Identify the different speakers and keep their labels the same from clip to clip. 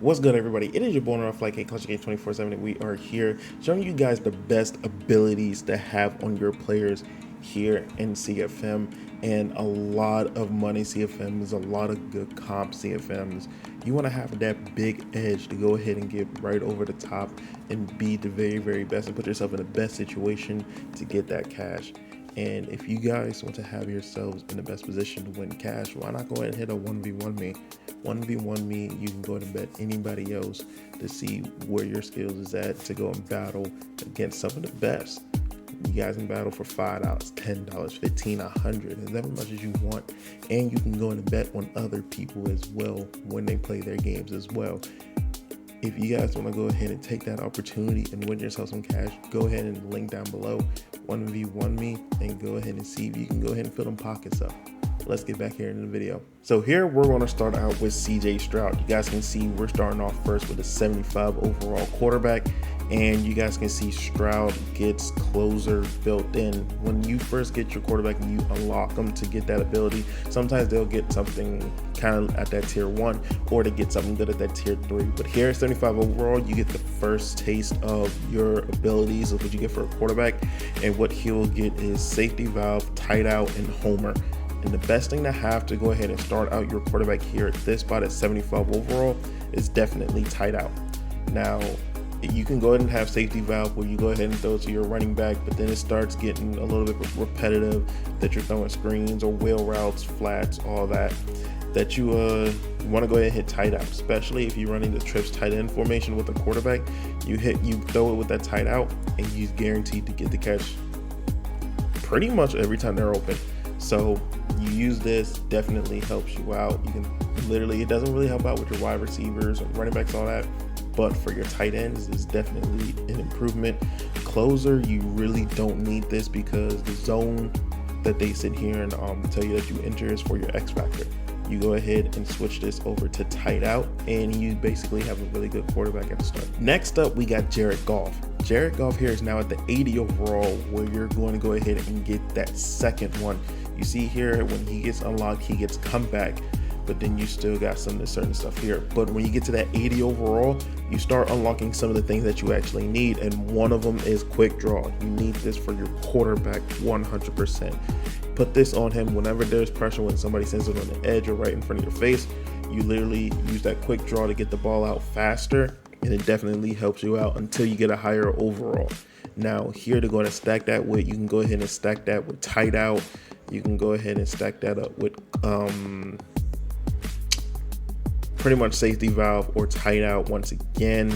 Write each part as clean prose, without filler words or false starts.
Speaker 1: What's good, everybody? It is your boy off like a Clutch Game 24/7. We are here showing you guys the best abilities to have on your players here in CFM, and a lot of money CFMs, a lot of good comp CFMs. You want to have that big edge to go ahead and get right over the top and be the very best and put yourself in the best situation to get that cash. And if you guys want to have yourselves in the best position to win cash, why not go ahead and hit a 1v1 me? 1v1 me, you can go ahead and bet anybody else to see where your skills is at to go and battle against some of the best. You guys can battle for $5, $10, $15, $100, as ever much as you want. And you can go and bet on other people as well when they play their games as well. If you guys want to go ahead and take that opportunity and win yourself some cash, go ahead and link down below 1v1 me and go ahead and see if you can go ahead and fill them pockets up. Let's get back here in the video. So here we're going to start out with CJ Stroud. You guys can see we're starting off first with a 75 overall quarterback, and you guys can see Stroud gets closer built in. When you first get your quarterback and you unlock them to get that ability, sometimes they'll get something kind of at that tier 1 or to get something good at that tier 3. But here at 75 overall, you get the first taste of your abilities of what you get for a quarterback, and what he'll get is safety valve, tight out, and homer. And the best thing to have to go ahead and start out your quarterback here at this spot at 75 overall is definitely tight out. Now, you can go ahead and have safety valve where you go ahead and throw it to your running back, but then it starts getting a little bit repetitive that you're throwing screens or wheel routes, flats, all that you want to go ahead and hit tight out, especially if you're running the trips tight end formation with a quarterback. You throw it with that tight out and you're guaranteed to get the catch pretty much every time they're open. So you use this, definitely helps you out. You can literally, it doesn't really help out with your wide receivers or running backs, all that, but for your tight ends, it's definitely an improvement. Closer, you really don't need this because the zone that they sit here and tell you that you enter is for your X factor. You go ahead and switch this over to tight out, and you basically have a really good quarterback at the start. Next up, we got Jared Goff. Jared Goff here is now at the 80 overall, where you're going to go ahead and get that second one. You see here, when he gets unlocked, he gets comeback, but then you still got some of the certain stuff here. But when you get to that 80 overall, you start unlocking some of the things that you actually need, and one of them is quick draw. You need this for your quarterback 100%. Put this on him whenever there's pressure, when somebody sends it on the edge or right in front of your face. You literally use that quick draw to get the ball out faster, and it definitely helps you out until you get a higher overall. Now here to go and stack that with, you can go ahead and stack that with tight out. You can go ahead and stack that up with pretty much safety valve or tight out once again.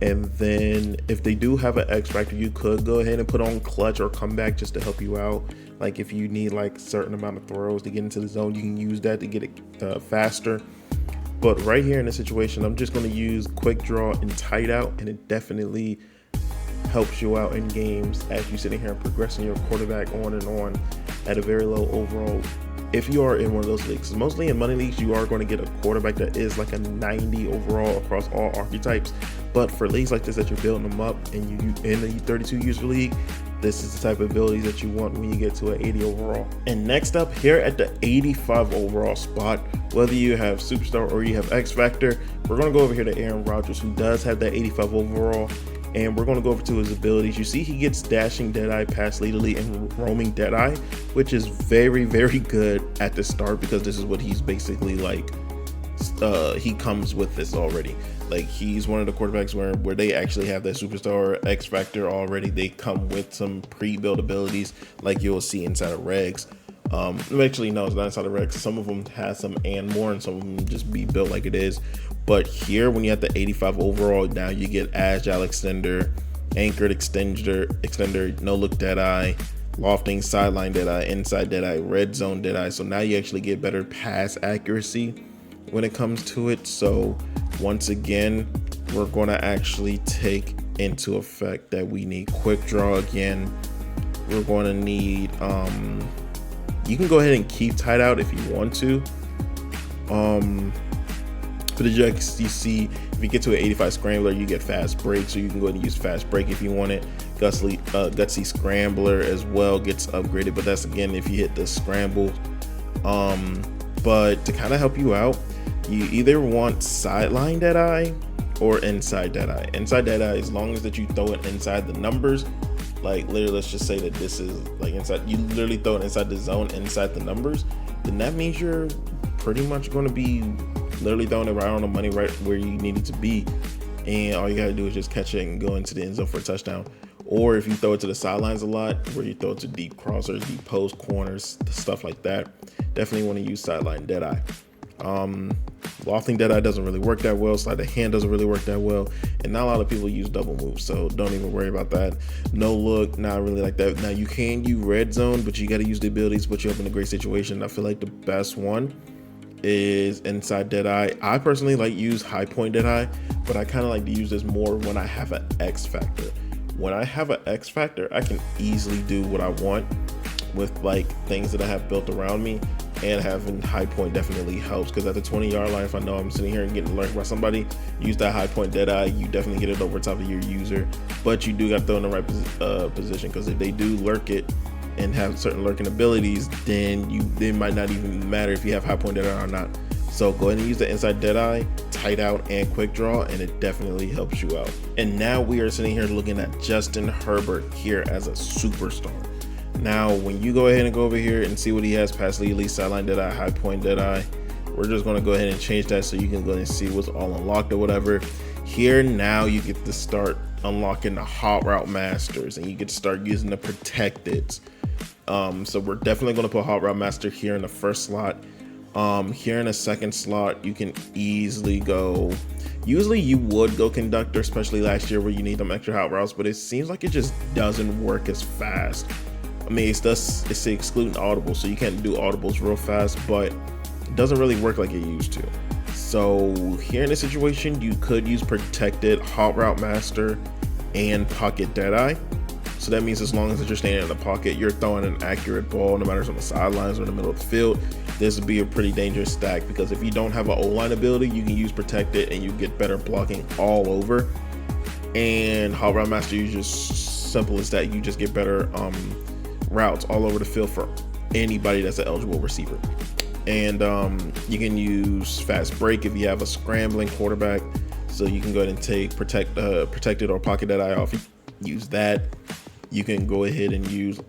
Speaker 1: And then if they do have an X factor, you could go ahead and put on clutch or comeback just to help you out. Like if you need like a certain amount of throws to get into the zone, you can use that to get it faster. But right here in this situation, I'm just going to use quick draw and tight out, and it definitely helps you out in games as you're sitting here and progressing your quarterback on and on at a very low overall. If you are in one of those leagues, mostly in money leagues, you are going to get a quarterback that is like a 90 overall across all archetypes. But for leagues like this that you're building them up, and you in the 32 user league, this is the type of abilities that you want when you get to an 80 overall. And next up here at the 85 overall spot, whether you have superstar or you have X factor, we're going to go over here to Aaron Rodgers, who does have that 85 overall. And we're going to go over to his abilities. You see he gets dashing deadeye, pass leadily, and roaming deadeye, which is very good at the start because this is what he's basically like. He comes with this already. Like, he's one of the quarterbacks where they actually have that superstar X factor already. They come with some pre-built abilities like you'll see inside of regs. Actually, no, it's not inside of regs. Some of them have some and more, and some of them just be built like it is. But here, when you have the 85 overall, now you get agile extender, anchored extender, no look deadeye, lofting sideline deadeye, inside deadeye, red zone deadeye. So now you actually get better pass accuracy when it comes to it. So once again, we're going to actually take into effect that we need quick draw again. We're going to need you can go ahead and keep tight out if you want to. For the Jacks, you see if you get to an 85 scrambler, you get fast break, so you can go ahead and use fast break if you want it. Gutsy scrambler as well gets upgraded, but that's again if you hit the scramble. But to kind of help you out, You either want sideline Deadeye or inside Deadeye. Inside Deadeye, as long as that you throw it inside the numbers, like literally let's just say that this is like inside, you literally throw it inside the zone, inside the numbers, then that means you're pretty much going to be literally throwing it right on the money, right where you need it to be. And all you got to do is just catch it and go into the end zone for a touchdown. Or if you throw it to the sidelines a lot, where you throw it to deep crossers, deep post corners, stuff like that, definitely want to use sideline Deadeye. Lofting Deadeye doesn't really work that well. Slide the hand doesn't really work that well. And not a lot of people use double moves, so don't even worry about that. No look, not really like that. Now you can use red zone, but you got to use the abilities to put you up in a great situation. I feel like the best one is inside Deadeye. I personally like use high point Deadeye, but I kind of like to use this more when I have an X factor. When I have an X factor, I can easily do what I want with like things that I have built around me, and having high point definitely helps, because at the 20-yard line, if I know I'm sitting here and getting lurked by somebody, use that high point Deadeye, you definitely get it over top of your user. But you do got to throw in the right position, because if they do lurk it and have certain lurking abilities, then it might not even matter if you have high point Deadeye or not. So go ahead and use the inside Deadeye, tight out, and quick draw, and it definitely helps you out. And now we are sitting here looking at Justin Herbert here as a superstar. Now, when you go ahead and go over here and see what he has, pass lead, elite, sideline Deadeye, high point Deadeye, we're just going to go ahead and change that so you can go ahead and see what's all unlocked or whatever. Here, now you get to start unlocking the hot route masters, and you get to start using the protecteds. So we're definitely going to put hot route master here in the first slot. Here in the second slot, you can easily go, usually you would go conductor, especially last year where you need them extra hot routes, but it seems like it just doesn't work as fast. I mean, it's excluding audibles, so you can't do audibles real fast, but it doesn't really work like it used to. So here in this situation, you could use protected, hot route master, and pocket Deadeye. So that means as long as you're standing in the pocket, you're throwing an accurate ball, no matter if it's on the sidelines or in the middle of the field. This would be a pretty dangerous stack, because if you don't have an O-line ability, you can use protected and you get better blocking all over. And hot route master, you just simple as that. You just get better routes all over the field for anybody that's an eligible receiver. And you can use fast break if you have a scrambling quarterback, so you can go ahead and take protected or pocket Deadeye off. Use that. You can go ahead and use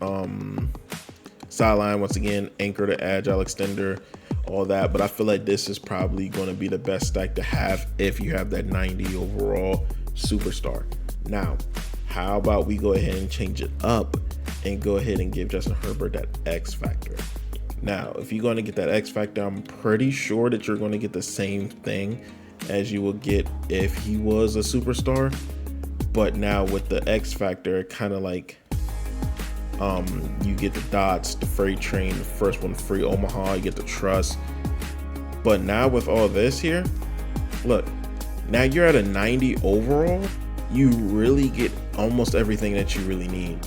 Speaker 1: sideline, once again, anchor to agile extender, all that. But I feel like this is probably going to be the best stack to have if you have that 90 overall superstar. Now, how about we go ahead and change it up and go ahead and give Justin Herbert that X factor. Now, if you're going to get that X factor, I'm pretty sure that you're going to get the same thing as you would get if he was a superstar. But now with the X factor, kind of like you get the dots, the freight train, the first one free, Omaha, you get the trust. But now with all this here, look, now you're at a 90 overall, you really get almost everything that you really need.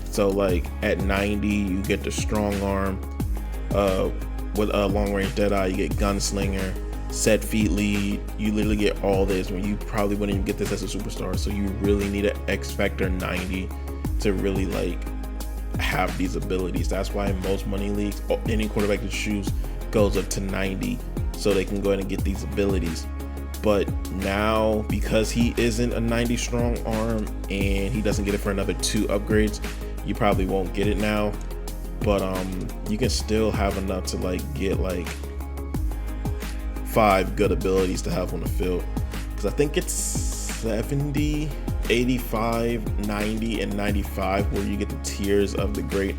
Speaker 1: So like at 90, you get the strong arm, with a long range Deadeye, you get gunslinger, set feet lead, you literally get all this when you probably wouldn't even get this as a superstar. So you really need an X factor 90 to really like have these abilities. That's why in most money leagues, any quarterback that choose goes up to 90 so they can go ahead and get these abilities. But now, because he isn't a 90 strong arm and he doesn't get it for another 2 upgrades, you probably won't get it now. But you can still have enough to like get like 5 good abilities to have on the field, because I think it's 70, 85, 90, and 95 where you get the tiers of the great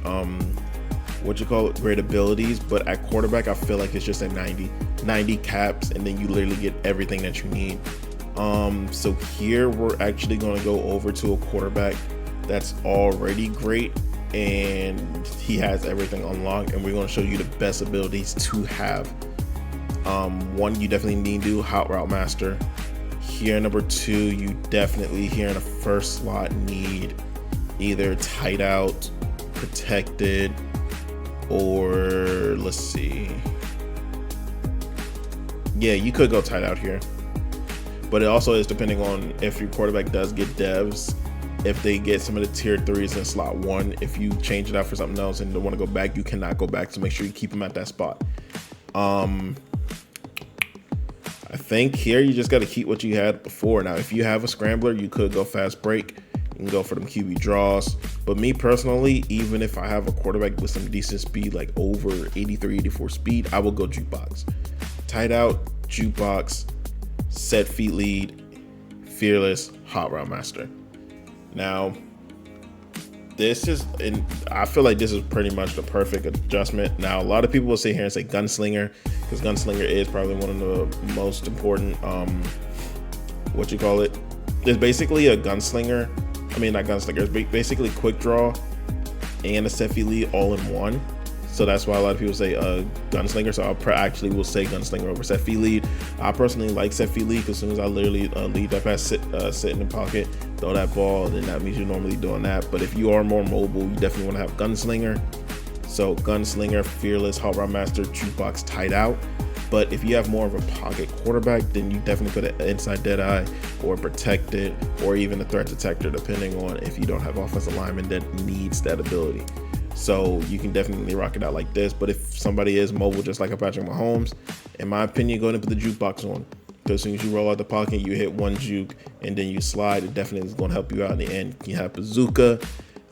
Speaker 1: great abilities. But at quarterback, I feel like it's just at 90 caps, and then you literally get everything that you need. So here we're actually going to go over to a quarterback that's already great and he has everything unlocked, and we're going to show you the best abilities to have. One, you definitely need to do hot route master. Here, number 2, you definitely here in the first slot need either tight out, protected, or let's see. Yeah, you could go tight out here, but it also is depending on if your quarterback does get devs. If they get some of the tier 3s in slot 1, if you change it out for something else and don't want to go back, you cannot go back. So make sure you keep them at that spot. I think here you just got to keep what you had before. Now, if you have a scrambler, you could go fast break. You can go for them QB draws. But me personally, even if I have a quarterback with some decent speed, like over 83, 84 speed, I will go jukebox. Tight out, jukebox, set feet lead, fearless, hot route master. Now, this is, and I feel like this is pretty much the perfect adjustment. Now, a lot of people will sit here and say gunslinger, because gunslinger is probably one of the most important, what you call it. It's basically a gunslinger. I mean, not gunslinger. It's basically quick draw and a set feet lead all in one. So that's why a lot of people say gunslinger. So I actually will say gunslinger over set feet lead. I personally like set feet lead because as soon as I literally lead that pass, sit in the pocket, throw that ball, then that means you're normally doing that. But if you are more mobile, you definitely want to have gunslinger. So gunslinger, fearless, hot route master, jukebox, tight out. But if you have more of a pocket quarterback, then you definitely put an inside dead eye or protected or even a threat detector, depending on if you don't have offensive lineman that needs that ability. So you can definitely rock it out like this. But if somebody is mobile, just like a Patrick Mahomes, in my opinion, go ahead and put the jukebox on. Because as soon as you roll out the pocket, you hit one juke and then you slide, it definitely is going to help you out in the end. You have bazooka.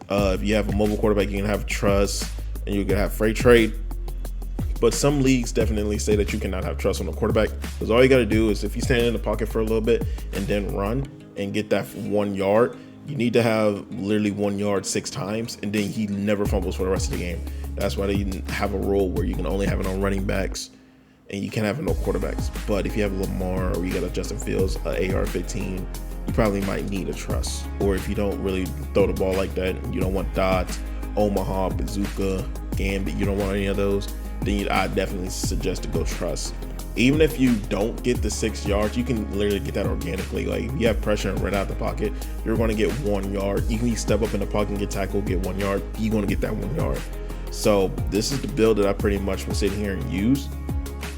Speaker 1: If you have a mobile quarterback, you can have trust and you can have freight trade. But some leagues definitely say that you cannot have trust on a quarterback, because all you got to do is if you stand in the pocket for a little bit and then run and get that 1 yard, you need to have literally 1 yard 6 times, and then he never fumbles for the rest of the game. That's why they have a rule where you can only have it on running backs and you can't have it on quarterbacks. But if you have Lamar or you got a Justin Fields, AR-15, you probably might need a trust. Or if you don't really throw the ball like that, you don't want dots, Omaha, bazooka, Gambit, you don't want any of those, then I definitely suggest to go trust. Even if you don't get the 6 yards, you can literally get that organically. Like if you have pressure and run out the pocket, you're going to get 1 yard. Even if you step up in the pocket and get tackled, get 1 yard, you're going to get that 1 yard. So this is the build that I pretty much will sit here and use.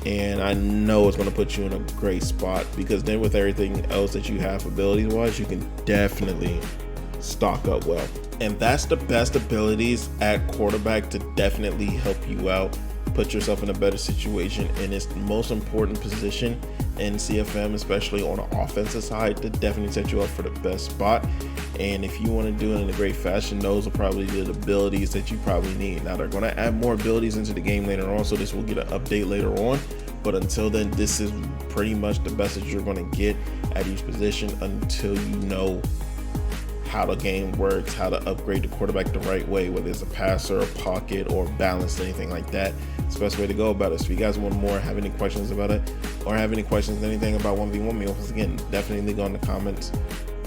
Speaker 1: And I know it's going to put you in a great spot, because then with everything else that you have abilities wise, you can definitely stock up well. And that's the best abilities at quarterback to definitely help you out, put yourself in a better situation. And it's the most important position in CFM, especially on the offensive side, to definitely set you up for the best spot. And if you want to do it in a great fashion, those are probably the abilities that you probably need. Now they're going to add more abilities into the game later on, so this will get an update later on. But until then, this is pretty much the best that you're going to get at each position until you know how the game works, how to upgrade the quarterback the right way, whether it's a passer, a pocket, or balanced, anything like that. It's the best way to go about it. So if you guys want more, have any questions about it, or have any questions, anything about 1v1 me, once again, definitely leave on the comments,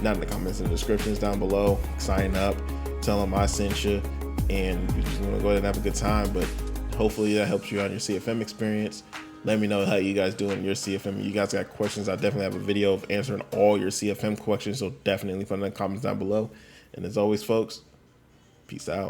Speaker 1: not in the comments, in the descriptions down below. Sign up, tell them I sent you, and you're just gonna go ahead and have a good time. But hopefully that helps you out in your CFM experience. Let me know how you guys do in your CFM. You guys got questions, I definitely have a video of answering all your CFM questions, so definitely put in the comments down below. And as always, folks, peace out.